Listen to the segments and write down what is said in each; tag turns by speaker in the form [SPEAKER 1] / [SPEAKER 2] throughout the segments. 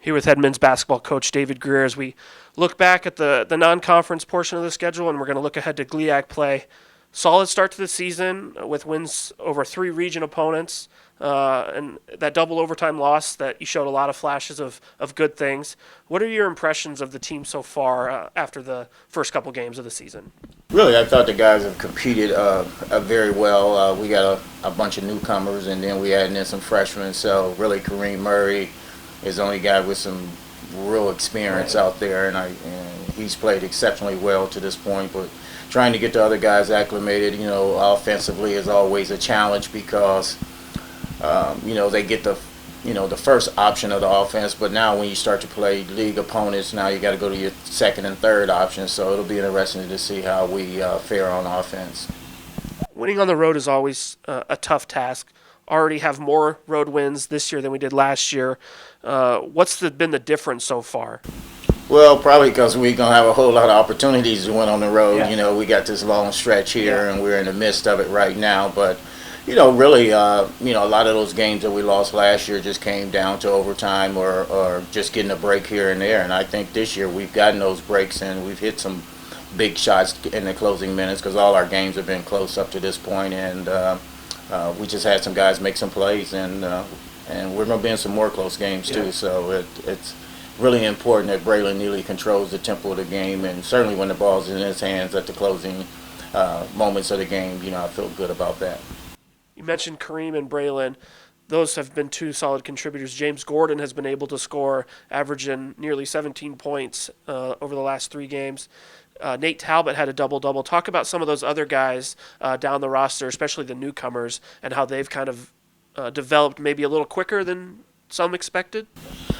[SPEAKER 1] Here with head men's basketball coach David Greer as we look back at the non-conference portion of the schedule, and we're going to look ahead to GLIAC play. Solid start to the season with wins over 3 region opponents, and that double overtime loss that you showed a lot of flashes of good things. What are your impressions of the team so far after the first couple games of the season?
[SPEAKER 2] Really, I thought the guys have competed very well. We got a bunch of newcomers, and then we added in some freshmen. So really, Kareem Murray is the only guy with some real experience out there, and he's played exceptionally well to this point. But trying to get the other guys acclimated, offensively is always a challenge because they get the first option of the offense, but now when you start to play league opponents, now you got to go to your second and third option. So it'll be interesting to see how we fare on offense.
[SPEAKER 1] Winning on the road is always a tough task. Already have more road wins this year than we did last year. What's been the difference so far?
[SPEAKER 2] Well, probably because we're going to have a whole lot of opportunities to win on the road.
[SPEAKER 1] Yeah.
[SPEAKER 2] We got this long stretch here, and we're in the midst of it right now. But, really, a lot of those games that we lost last year just came down to overtime or just getting a break here and there. And I think this year we've gotten those breaks, and we've hit some big shots in the closing minutes because all our games have been close up to this point. And we just had some guys make some plays, and we're going to be in some more close games too. So it's really important that Braylon Neely controls the tempo of the game, and certainly when the ball's in his hands at the closing moments of the game, I feel good about that.
[SPEAKER 1] You mentioned Kareem and Braylon. Those have been 2 solid contributors. James Gordon has been able to score, averaging nearly 17 points over the last 3 games. Nate Talbot had a double-double. Talk about some of those other guys down the roster, especially the newcomers, and how they've kind of developed maybe a little quicker than some expected.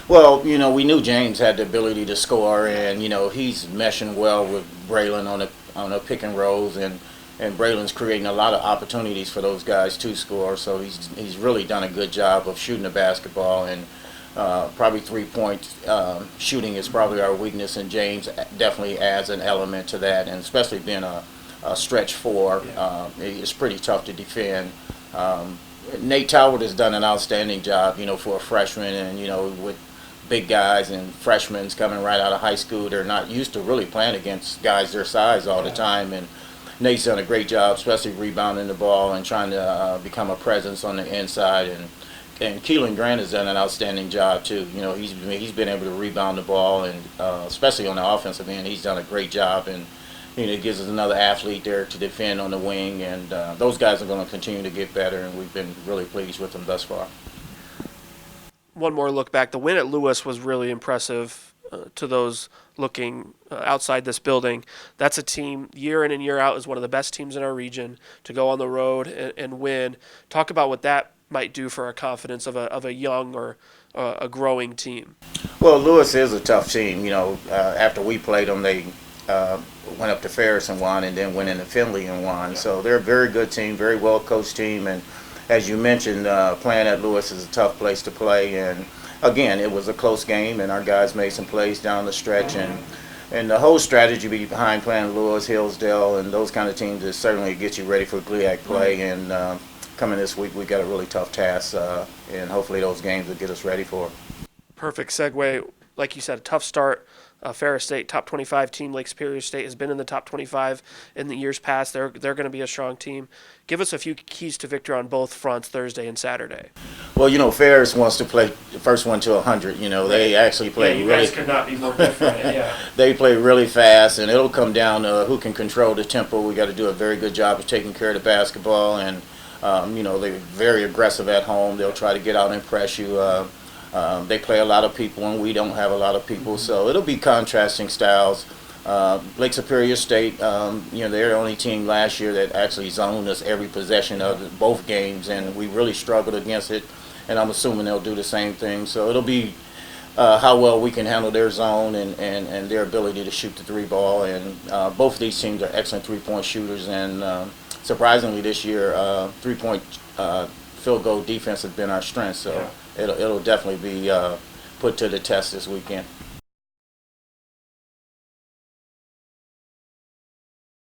[SPEAKER 2] Well, we knew James had the ability to score, and he's meshing well with Braylon on the pick and rolls, and Braylon's creating a lot of opportunities for those guys to score. So he's really done a good job of shooting the basketball, and probably 3-point shooting is probably our weakness, and James definitely adds an element to that, and especially being a stretch 4, it's pretty tough to defend. Nate Talbot has done an outstanding job, for a freshman, and with big guys and freshmen coming right out of high school, they're not used to really playing against guys their size all the time, and Nate's done a great job, especially rebounding the ball and trying to become a presence on the inside, and Keelan Grant has done an outstanding job too. He's been able to rebound the ball, and especially on the offensive end, he's done a great job, and it gives us another athlete there to defend on the wing, and those guys are going to continue to get better, and we've been really pleased with them thus far.
[SPEAKER 1] One more look back. The win at Lewis was really impressive to those looking outside this building. That's a team, year in and year out, is one of the best teams in our region to go on the road and win. Talk about what that might do for our confidence of a young or a growing team.
[SPEAKER 2] Well, Lewis is a tough team. After we played them, they went up to Ferris and won, and then went into Findlay and won. So they're a very good team, very well coached team, and as you mentioned, playing at Lewis is a tough place to play. And again, it was a close game, and our guys made some plays down the stretch, and the whole strategy behind playing Lewis, Hillsdale, and those kind of teams is certainly to get you ready for GLIAC play. And coming this week, we got a really tough task, and hopefully those games will get us ready for it.
[SPEAKER 1] Perfect segue. Like you said, a tough start. Ferris State, top 25 team. Lake Superior State has been in the top 25 in the years past. They're going to be a strong team. Give us a few keys to victory on both fronts, Thursday and Saturday.
[SPEAKER 2] Well, Ferris wants to play the first one to 100. They actually play
[SPEAKER 1] you
[SPEAKER 2] really.
[SPEAKER 1] guys could not be more different. Yeah.
[SPEAKER 2] They play really fast, and it'll come down to who can control the tempo. We got to do a very good job of taking care of the basketball, and they're very aggressive at home. They'll try to get out and press you. They play a lot of people, and we don't have a lot of people, so it'll be contrasting styles. Lake Superior State, they're the only team last year that actually zoned us every possession of both games, and we really struggled against it, and I'm assuming they'll do the same thing. So it'll be how well we can handle their zone and their ability to shoot the 3 ball, and both of these teams are excellent 3-point shooters, and surprisingly this year, 3-point field goal defense has been our strength, so it'll definitely be put to the test this weekend.